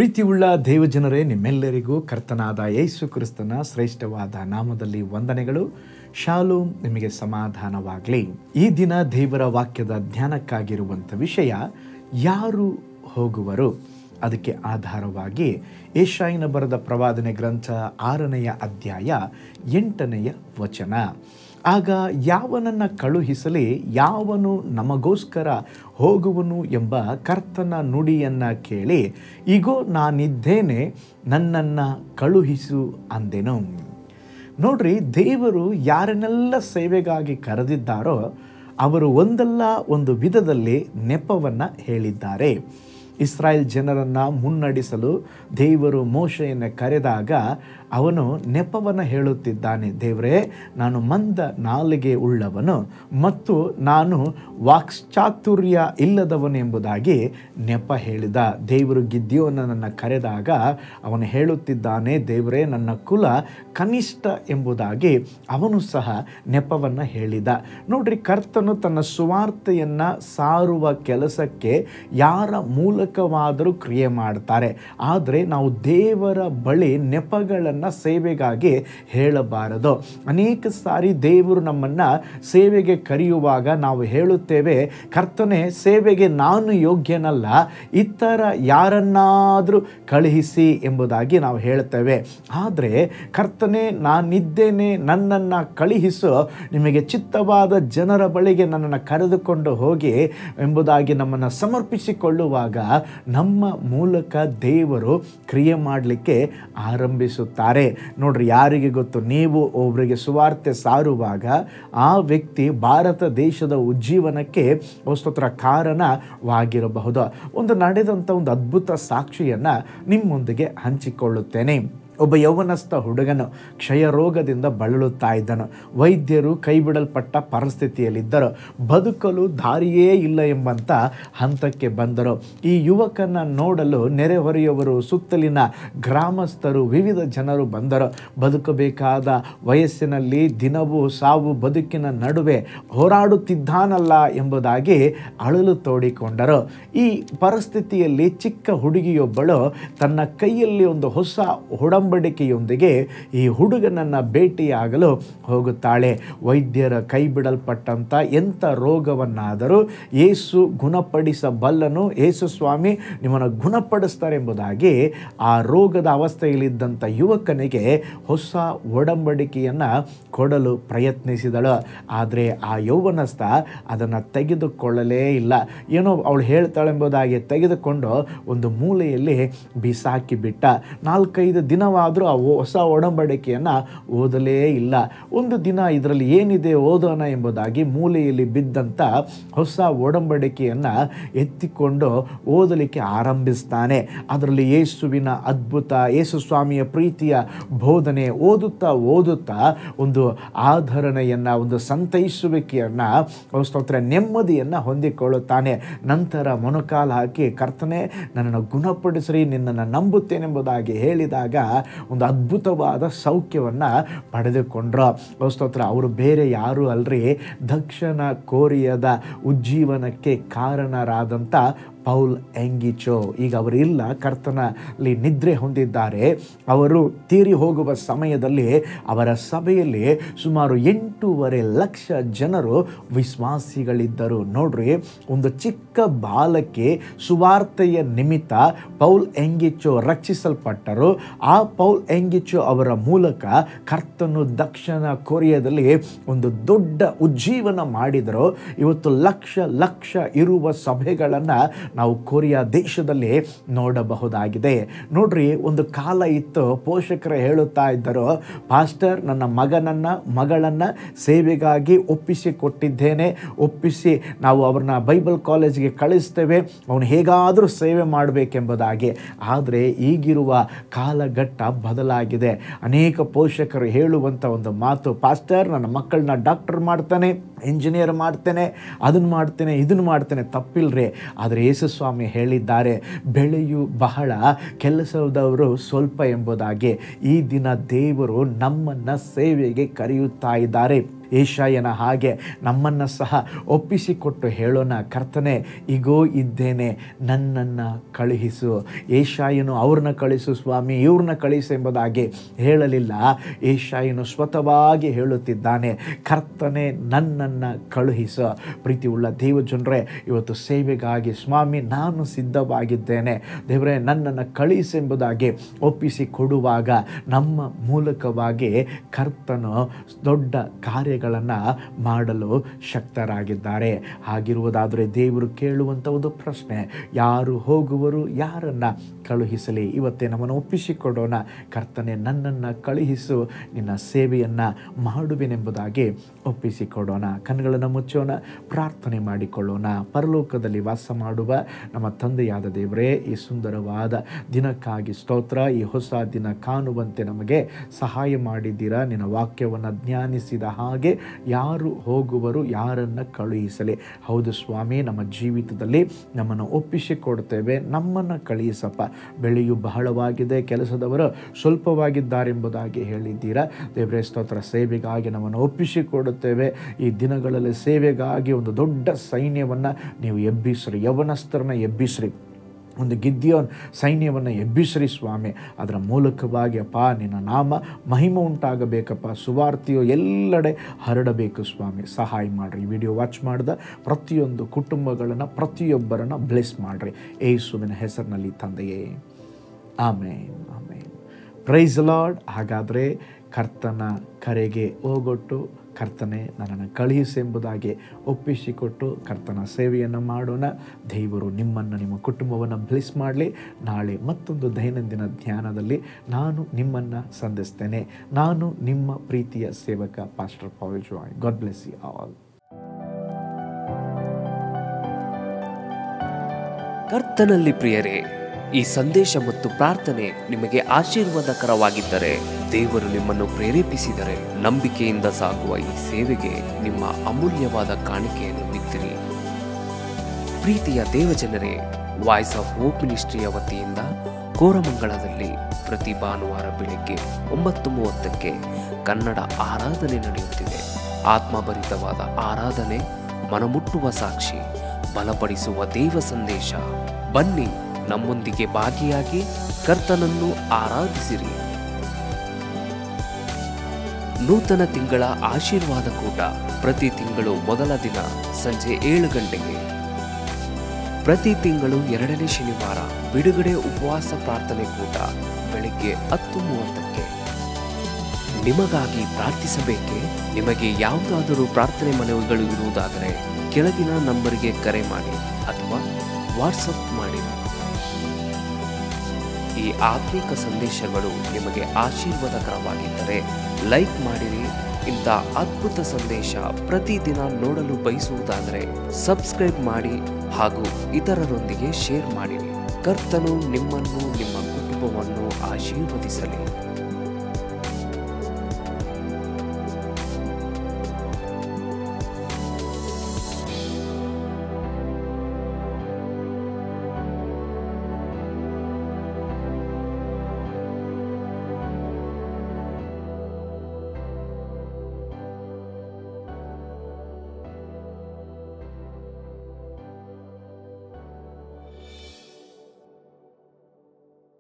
ಪ್ರೀತಿಯುಳ್ಳ ದೇವಜನರೇ, ನಿಮ್ಮೆಲ್ಲರಿಗೂ ಕರ್ತನಾದ ಯೇಸು ಕ್ರಿಸ್ತನ ಶ್ರೇಷ್ಠವಾದ ನಾಮದಲ್ಲಿ ವಂದನೆಗಳು. ಶಾಲೋಮ್, ನಿಮಗೆ ಸಮಾಧಾನವಾಗಲಿ. ಈ ದಿನ ದೇವರ ವಾಕ್ಯದ ಧ್ಯಾನಕ್ಕಾಗಿರುವಂಥ ವಿಷಯ ಯಾರು ಹೋಗುವರು. ಅದಕ್ಕೆ ಆಧಾರವಾಗಿ ಯೆಶಾಯನ ಬರೆದ ಪ್ರವಾದನೆ ಗ್ರಂಥ 6ನೇ ಅಧ್ಯಾಯ 8ನೇ ವಚನ. ಆಗ ಯಾವನನ್ನು ಕಳುಹಿಸಲಿ, ಯಾವನು ನಮಗೋಸ್ಕರ ಹೋಗುವನು ಎಂಬ ಕರ್ತನ ನುಡಿಯನ್ನು ಕೇಳಿ, ಇಗೋ ನಾನಿದ್ದೇನೆ, ನನ್ನನ್ನು ಕಳುಹಿಸು ಅಂದೆನು. ನೋಡ್ರಿ, ದೇವರು ಯಾರನ್ನೆಲ್ಲ ಸೇವೆಗಾಗಿ ಕರೆದಿದ್ದಾರೋ ಅವರು ಒಂದಲ್ಲ ಒಂದು ವಿಧದಲ್ಲಿ ನೆಪವನ್ನು ಹೇಳಿದ್ದಾರೆ. ಇಸ್ರಾಯೇಲ್ ಜನರನ್ನು ಮುನ್ನಡೆಸಲು ದೇವರು ಮೋಶೆಯನ್ನು ಕರೆದಾಗ ಅವನು ನೆಪವನ್ನು ಹೇಳುತ್ತಿದ್ದಾನೆ. ದೇವರೇ, ನಾನು ಮಂದ ನಾಲಿಗೆ ಉಳ್ಳವನು ಮತ್ತು ನಾನು ವಾಕ್ಚಾತುರ್ಯ ಇಲ್ಲದವನು ಎಂಬುದಾಗಿ ನೆಪ ಹೇಳಿದ. ದೇವರು ಗಿದ್ಯೋನನನ್ನು ಕರೆದಾಗ ಅವನು ಹೇಳುತ್ತಿದ್ದಾನೆ, ದೇವರೇ, ನನ್ನ ಕುಲ ಕನಿಷ್ಠ ಎಂಬುದಾಗಿ ಅವನು ಸಹ ನೆಪವನ್ನು ಹೇಳಿದ. ನೋಡ್ರಿ, ಕರ್ತನು ತನ್ನ ಸುವಾರ್ತೆಯನ್ನು ಸಾರುವ ಕೆಲಸಕ್ಕೆ ಯಾರ ಮೂಲಕವಾದರೂ ಕ್ರಿಯೆ ಮಾಡ್ತಾರೆ. ಆದರೆ ನಾವು ದೇವರ ಬಳಿ ನೆಪಗಳನ್ನು ಸೇವೆಗಾಗಿ ಹೇಳಬಾರದು. ಅನೇಕ ಸಾರಿ ದೇವರು ನಮ್ಮನ್ನು ಸೇವೆಗೆ ಕರೆಯುವಾಗ ನಾವು ಹೇಳುತ್ತೇವೆ, ಕರ್ತನೇ, ಸೇವೆಗೆ ನಾನು ಯೋಗ್ಯನಲ್ಲ, ಇತರ ಯಾರನ್ನಾದರೂ ಕಳುಹಿಸಿ ಎಂಬುದಾಗಿ ನಾವು ಹೇಳ್ತೇವೆ. ಆದರೆ ಕರ್ತನೇ, ನಾನಿದ್ದೇನೆ, ನನ್ನನ್ನು ಕಳುಹಿಸು, ನಿಮಗೆ ಚಿತ್ತವಾದ ಜನರ ಬಳಿಗೆ ನನ್ನನ್ನು ಕರೆದುಕೊಂಡು ಹೋಗಿ ಎಂಬುದಾಗಿ ನಮ್ಮನ್ನು ಸಮರ್ಪಿಸಿಕೊಳ್ಳುವಾಗ ನಮ್ಮ ಮೂಲಕ ದೇವರು ಕ್ರಿಯೆ ಮಾಡಲಿಕ್ಕೆ ಆರಂಭಿಸುತ್ತಾರೆ. ನೋಡ್ರಿ, ಯಾರಿಗೆ ಗೊತ್ತು, ನೀವು ಒಬ್ಬರಿಗೆ ಸುವಾರ್ತೆ ಸಾರುವಾಗ ಆ ವ್ಯಕ್ತಿ ಭಾರತ ದೇಶದ ಉಜ್ಜೀವನಕ್ಕೆ ಸ್ತೋತ್ರ ಕಾರಣವಾಗಿರಬಹುದು. ಒಂದು ನಡೆದಂಥ ಒಂದು ಅದ್ಭುತ ಸಾಕ್ಷಿಯನ್ನು ನಿಮ್ಮೊಂದಿಗೆ ಹಂಚಿಕೊಳ್ಳುತ್ತೇನೆ. ಒಬ್ಬ ಯೌವನಸ್ಥ ಹುಡುಗನು ಕ್ಷಯ ರೋಗದಿಂದ ಬಳಲುತ್ತಾ ಇದ್ದನು. ವೈದ್ಯರು ಕೈ ಬಿಡಲ್ಪಟ್ಟ ಪರಿಸ್ಥಿತಿಯಲ್ಲಿದ್ದರು. ಬದುಕಲು ದಾರಿಯೇ ಇಲ್ಲ ಎಂಬಂಥ ಹಂತಕ್ಕೆ ಬಂದರು. ಈ ಯುವಕನ ನೋಡಲು ನೆರೆಹೊರೆಯವರು, ಸುತ್ತಲಿನ ಗ್ರಾಮಸ್ಥರು, ವಿವಿಧ ಜನರು ಬಂದರು. ಬದುಕಬೇಕಾದ ವಯಸ್ಸಿನಲ್ಲಿ ದಿನವೂ ಸಾವು ಬದುಕಿನ ನಡುವೆ ಹೋರಾಡುತ್ತಿದ್ದಾನಲ್ಲ ಎಂಬುದಾಗಿ ಅಳಲು ತೋಡಿಕೊಂಡರು. ಈ ಪರಿಸ್ಥಿತಿಯಲ್ಲಿ ಚಿಕ್ಕ ಹುಡುಗಿಯೊಬ್ಬಳು ತನ್ನ ಕೈಯಲ್ಲಿ ಒಂದು ಹೊಸ ಒಡಂಬಡಿಕೆಯೊಂದಿಗೆ ಈ ಹುಡುಗನನ್ನು ಭೇಟಿಯಾಗಲು ಹೋಗುತ್ತಾಳೆ. ವೈದ್ಯರ ಕೈ ಬಿಡಲ್ಪಟ್ಟಂಥ ಎಂಥ ರೋಗವನ್ನಾದರೂ ಯೇಸು ಗುಣಪಡಿಸಬಲ್ಲನು, ಯೇಸು ಸ್ವಾಮಿ ನಿಮ್ಮನ್ನು ಗುಣಪಡಿಸ್ತಾರೆ ಎಂಬುದಾಗಿ ಆ ರೋಗದ ಅವಸ್ಥೆಯಲ್ಲಿದ್ದಂಥ ಯುವಕನಿಗೆ ಹೊಸ ಒಡಂಬಡಿಕೆಯನ್ನು ಕೊಡಲು ಪ್ರಯತ್ನಿಸಿದಳು. ಆದರೆ ಆ ಯೌವನಸ್ಥ ಅದನ್ನು ತೆಗೆದುಕೊಳ್ಳಲೇ ಇಲ್ಲ. ಏನೋ ಅವಳು ಹೇಳ್ತಾಳೆಂಬುದಾಗಿ ತೆಗೆದುಕೊಂಡು ಒಂದು ಮೂಲೆಯಲ್ಲಿ ಬಿಸಾಕಿ ಬಿಟ್ಟ. 4-5 ದಿನವಾದರೂ ಆ ಹೊಸ ಒಡಂಬಡಿಕೆಯನ್ನು ಓದಲೇ ಇಲ್ಲ. ಒಂದು ದಿನ ಇದರಲ್ಲಿ ಏನಿದೆ ಓದೋಣ ಎಂಬುದಾಗಿ ಮೂಲೆಯಲ್ಲಿ ಬಿದ್ದಂಥ ಹೊಸ ಒಡಂಬಡಿಕೆಯನ್ನು ಎತ್ತಿಕೊಂಡು ಓದಲಿಕ್ಕೆ ಆರಂಭಿಸ್ತಾನೆ. ಅದರಲ್ಲಿ ಯೇಸುವಿನ ಅದ್ಭುತ, ಯೇಸು ಸ್ವಾಮಿಯ ಪ್ರೀತಿಯ ಬೋಧನೆ ಓದುತ್ತಾ ಒಂದು ಆಧರಣೆಯನ್ನು, ಒಂದು ಸಂತೈಸುವಿಕೆಯನ್ನು, ಸ್ತೋತ್ರ ನೆಮ್ಮದಿಯನ್ನು ಹೊಂದಿಕೊಳ್ಳುತ್ತಾನೆ. ನಂತರ ಮೊಣಕಾಲು ಹಾಕಿ, ಕರ್ತನೇ, ನನ್ನನ್ನು ಗುಣಪಡಿಸ್ರಿ, ನಿನ್ನನ್ನು ನಂಬುತ್ತೇನೆಂಬುದಾಗಿ ಹೇಳಿದಾಗ ಒಂದು ಅದ್ಭುತವಾದ ಸೌಖ್ಯವನ್ನು ಪಡೆದುಕೊಂಡ್ರು. ಸ್ತೋತ್ರ. ಅವರು ಬೇರೆ ಯಾರೂ ಅಲ್ರಿ, ದಕ್ಷಿಣ ಕೊರಿಯಾದ ಉಜ್ಜೀವನಕ್ಕೆ ಕಾರಣರಾದಂಥ ಪೌಲ್ ಎಂಗಿಚೋ. ಈಗ ಅವರು ಇಲ್ಲ, ಕರ್ತನಲ್ಲಿ ನಿದ್ರೆ ಹೊಂದಿದ್ದಾರೆ. ಅವರು ತೀರಿ ಹೋಗುವ ಸಮಯದಲ್ಲಿ ಅವರ ಸಭೆಯಲ್ಲಿ ಸುಮಾರು 8.5 ಲಕ್ಷ ಜನರು ವಿಶ್ವಾಸಿಗಳಿದ್ದರು. ನೋಡ್ರಿ, ಒಂದು ಚಿಕ್ಕ ಬಾಲಕಿ ಸುವಾರ್ತೆಯ ನಿಮಿತ್ತ ಪೌಲ್ ಎಂಗಿಚೋ ರಕ್ಷಿಸಲ್ಪಟ್ಟರು. ಆ ಪೌಲ್ ಎಂಗಿಚೋ ಅವರ ಮೂಲಕ ಕರ್ತನು ದಕ್ಷಿಣ ಕೊರಿಯಾದಲ್ಲಿ ಒಂದು ದೊಡ್ಡ ಉಜ್ಜೀವನ ಮಾಡಿದರು. ಇವತ್ತು ಲಕ್ಷ ಇರುವ ಸಭೆಗಳನ್ನು ನಾವು ಕೊರಿಯಾ ದೇಶದಲ್ಲಿ ನೋಡಬಹುದಾಗಿದೆ. ನೋಡ್ರಿ, ಒಂದು ಕಾಲ ಇತ್ತು, ಪೋಷಕರು ಹೇಳುತ್ತಾ ಇದ್ದರು, ಪಾಸ್ಟರ್, ನನ್ನ ಮಗಳನ್ನು ಸೇವೆಗಾಗಿ ಒಪ್ಪಿಸಿ ನಾವು ಅವ್ರನ್ನ ಬೈಬಲ್ ಕಾಲೇಜ್ಗೆ ಕಳಿಸ್ತೇವೆ, ಅವನು ಹೇಗಾದರೂ ಸೇವೆ ಮಾಡಬೇಕೆಂಬುದಾಗಿ. ಆದರೆ ಈಗಿರುವ ಕಾಲಘಟ್ಟ ಬದಲಾಗಿದೆ. ಅನೇಕ ಪೋಷಕರು ಹೇಳುವಂಥ ಒಂದು ಮಾತು, ಪಾಸ್ಟರ್, ನನ್ನ ಮಕ್ಕಳನ್ನ ಡಾಕ್ಟರ್ ಮಾಡ್ತಾನೆ, ಇಂಜಿನಿಯರ್ ಮಾಡ್ತೇನೆ, ಇದನ್ನು ಮಾಡ್ತೇನೆ, ತಪ್ಪಿಲ್ರಿ. ಆದರೆ ಯೇಸು ಸ್ವಾಮಿ ಹೇಳಿದ್ದಾರೆ, ಬೆಳೆಯು ಬಹಳ, ಕೆಲಸದವರು ಸ್ವಲ್ಪ ಎಂಬುದಾಗಿ. ಈ ದಿನ ದೇವರು ನಮ್ಮನ್ನು ಸೇವೆಗೆ ಕರೆಯುತ್ತಾ ಇದ್ದಾರೆ. ಯೆಶಾಯನ ಹಾಗೆ ನಮ್ಮನ್ನು ಸಹ ಒಪ್ಪಿಸಿಕೊಟ್ಟು ಹೇಳೋಣ, ಕರ್ತನೇ ಇಗೋ ಇದ್ದೇನೆ, ನನ್ನನ್ನು ಕಳುಹಿಸು. ಯೆಶಾಯನು ಅವ್ರನ್ನ ಕಳಿಸು ಸ್ವಾಮಿ, ಇವ್ರನ್ನ ಕಳಿಸು ಎಂಬುದಾಗಿ ಹೇಳಲಿಲ್ಲ. ಯೆಶಾಯನು ಸ್ವತಃವಾಗಿ ಹೇಳುತ್ತಿದ್ದಾನೆ, ಕರ್ತನೇ ನನ್ನನ್ನು ಕಳುಹಿಸು. ಪ್ರೀತಿ ಉಳ್ಳ ದೇವಜನರೇ, ಇವತ್ತು ಸೇವೆಗಾಗಿ ಸ್ವಾಮಿ ನಾನು ಸಿದ್ಧವಾಗಿದ್ದೇನೆ, ದೇವರೇ ನನ್ನನ್ನು ಕಳಿಸೆಂಬುದಾಗಿ ಒಪ್ಪಿಸಿ ಕೊಡುವಾಗ ನಮ್ಮ ಮೂಲಕವಾಗಿ ಕರ್ತನು ದೊಡ್ಡ ಕಾರ್ಯಗಳನ್ನು ಮಾಡಲು ಶಕ್ತರಾಗಿದ್ದಾರೆ. ಹಾಗಿರುವುದಾದರೆ ದೇವರು ಕೇಳುವಂಥ ಒಂದು ಪ್ರಶ್ನೆ, ಯಾರು ಹೋಗುವರು, ಯಾರನ್ನು ಕಳುಹಿಸಲಿ? ಇವತ್ತೇ ನಮ್ಮನ್ನು ಒಪ್ಪಿಸಿಕೊಡೋಣ, ಕರ್ತನೆ ನನ್ನನ್ನು ಕಳುಹಿಸು, ನಿನ್ನ ಸೇವೆಯನ್ನು ಮಾಡುವೆನೆಂಬುದಾಗಿ ಒಪ್ಪಿಸಿಕೊಡೋಣ. ಕಣ್ಣುಗಳನ್ನು ಮುಚ್ಚೋಣ, ಪ್ರಾರ್ಥನೆ ಮಾಡಿಕೊಳ್ಳೋಣ. ಪರಲೋಕದಲ್ಲಿ ವಾಸ ಮಾಡುವ ನಮ್ಮ ತಂದೆಯಾದ ದೇವರೇ, ಈ ಸುಂದರವಾದ ದಿನಕ್ಕಾಗಿ ಸ್ತೋತ್ರ. ಈ ಹೊಸ ದಿನ ಕಾಣುವಂತೆ ನಮಗೆ ಸಹಾಯ ಮಾಡಿದ್ದೀರಾ. ನಿನ್ನ ವಾಕ್ಯವನ್ನು ಧ್ಯಾನಿಸಿದ ಹಾಗೆ ಯಾರು ಹೋಗುವರು, ಯಾರನ್ನು ಕಳುಹಿಸಲಿ? ಹೌದು ಸ್ವಾಮಿ, ನಮ್ಮ ಜೀವಿತದಲ್ಲಿ ನಮ್ಮನ್ನು ಒಪ್ಪಿಸಿಕೊಡ್ತೇವೆ, ನಮ್ಮನ್ನು ಕಳುಹಿಸಪ್ಪ. ಬೆಳೆಯು ಬಹಳವಾಗಿದೆ, ಕೆಲಸದವರು ಸ್ವಲ್ಪವಾಗಿದ್ದಾರೆಂಬುದಾಗಿ ಹೇಳಿದ್ದೀರಾ ದೇವರೇ. ಸ್ತೋತ್ರ. ಸೇವೆಗಾಗಿ ನಮ್ಮನ್ನು ಒಪ್ಪಿಸಿಕೊಡುತ್ತೇವೆ. ಈ ದಿನಗಳಲ್ಲಿ ಸೇವೆಗಾಗಿ ಒಂದು ದೊಡ್ಡ ಸೈನ್ಯವನ್ನು ನೀವು ಎಬ್ಬಿಸ್ರಿ, ಯವನಸ್ಥರನ್ನ ಎಬ್ಬಿಸ್ರಿ, ಒಂದು ಗಿದ್ಯೋನ್ ಸೈನ್ಯವನ್ನು ಎಬ್ಬಿಸ್ರಿ ಸ್ವಾಮಿ. ಅದರ ಮೂಲಕವಾಗಿ ಅಪ್ಪ ನಿನ್ನ ನಾಮ ಮಹಿಮೆ ಉಂಟಾಗಬೇಕಪ್ಪ. ಸುವಾರ್ತೆಯು ಎಲ್ಲೆಡೆ ಹರಡಬೇಕು ಸ್ವಾಮಿ. ಸಹಾಯ ಮಾಡಿರಿ. ವಿಡಿಯೋ ವಾಚ್ ಮಾಡಿದ ಪ್ರತಿಯೊಂದು ಕುಟುಂಬಗಳನ್ನು, ಪ್ರತಿಯೊಬ್ಬರನ್ನು ಬ್ಲೆಸ್ ಮಾಡಿರಿ ಯೇಸುವಿನ ಹೆಸರಿನಲ್ಲಿ ತಂದೆಯೇ, ಆಮೇನ್, ಆಮೇನ್. Price lord. ಹಾಗಾದರೆ ಕರ್ತನ ಕರೆಗೆ ಹೋಗೊಟ್ಟು, ಕರ್ತನೆ ನನ್ನನ್ನು ಕಳುಹಿಸೆಂಬುದಾಗಿ ಒಪ್ಪಿಸಿಕೊಟ್ಟು ಕರ್ತನ ಸೇವೆಯನ್ನು ಮಾಡೋಣ. ದೇವರು ನಿಮ್ಮನ್ನು, ನಿಮ್ಮ ಕುಟುಂಬವನ್ನು ಬ್ಲೆಸ್ ಮಾಡಲಿ. ನಾಳೆ ಮತ್ತೊಂದು ದೈನಂದಿನ ಧ್ಯಾನದಲ್ಲಿ ನಾನು ನಿಮ್ಮನ್ನು ಸಂಧಿಸ್ತೇನೆ. ನಾನು ನಿಮ್ಮ ಪ್ರೀತಿಯ ಸೇವಕ pastor Paul Joy. God bless you all. ಕರ್ತನಲ್ಲಿ ಪ್ರಿಯರೇ, ಈ ಸಂದೇಶ ಮತ್ತು ಪ್ರಾರ್ಥನೆ ನಿಮಗೆ ಆಶೀರ್ವಾದಕರವಾಗಿದ್ದರೆ, ದೇವರು ನಿಮ್ಮನ್ನು ಪ್ರೇರೇಪಿಸಿದರೆ, ನಂಬಿಕೆಯಿಂದ ಸಾಗುವ ಈ ಸೇವೆಗೆ ನಿಮ್ಮ ಅಮೂಲ್ಯವಾದ ಕಾಣಿಕೆಯನ್ನು ಬಿತ್ತಿರಿ. ಪ್ರೀತಿಯ ದೇವಜನರೇ, ವಾಯ್ಸ್ ಆಫ್ ಹೋಪ್ ಮಿನಿಸ್ಟ್ರಿಯ ವತಿಯಿಂದ ಕೋರಮಂಗಲದಲ್ಲಿ ಪ್ರತಿ ಭಾನುವಾರ ಬೆಳಿಗ್ಗೆ 9:30ಕ್ಕೆ ಕನ್ನಡ ಆರಾಧನೆ ನಡೆಯುತ್ತಿದೆ. ಆತ್ಮಭರಿತವಾದ ಆರಾಧನೆ, ಮನಮುಟ್ಟುವ ಸಾಕ್ಷಿ, ಬಲಪಡಿಸುವ ದೇವ ಸಂದೇಶ. ಬನ್ನಿ, ನಮ್ಮೊಂದಿಗೆ ಭಾಗಿಯಾಗಿ ಕರ್ತನನ್ನು ಆರಾಧಿಸಿರಿ. ನೂತನ ತಿಂಗಳ ಆಶೀರ್ವಾದ ಕೂಟ ಪ್ರತಿ ತಿಂಗಳು ಮೊದಲ ದಿನ ಸಂಜೆ 7 ಗಂಟೆಗೆ. ಪ್ರತಿ ತಿಂಗಳು 2ನೇ ಶನಿವಾರ ಬಿಡುಗಡೆ ಉಪವಾಸ ಪ್ರಾರ್ಥನೆ ಕೂಟ ಬೆಳಿಗ್ಗೆ 10:30ಕ್ಕೆ. ನಿಮಗಾಗಿ ಪ್ರಾರ್ಥಿಸಬೇಕೆ? ನಿಮಗೆ ಯಾವುದಾದರೂ ಪ್ರಾರ್ಥನೆ ಮನವಿಗಳು ಇರುವುದಾದರೆ ಕೆಳಗಿನ ನಂಬರಿಗೆ ಕರೆ ಮಾಡಿ ಅಥವಾ ವಾಟ್ಸಪ್ ಮಾಡಿ. ಈ ಆತ್ಮಿಕ ಸಂದೇಶಗಳು ನಿಮಗೆ ಆಶೀರ್ವಾದಕರವಾಗಿದ್ದರೆ ಲೈಕ್ ಮಾಡಿರಿ. ಇಂಥ ಅದ್ಭುತ ಸಂದೇಶ ಪ್ರತಿದಿನ ನೋಡಲು ಬಯಸುವುದಾದರೆ ಸಬ್ಸ್ಕ್ರೈಬ್ ಮಾಡಿ ಹಾಗೂ ಇತರರೊಂದಿಗೆ ಶೇರ್ ಮಾಡಿರಿ. ಕರ್ತನು ನಿಮ್ಮನ್ನು, ನಿಮ್ಮ ಕುಟುಂಬವನ್ನು ಆಶೀರ್ವದಿಸಲಿ.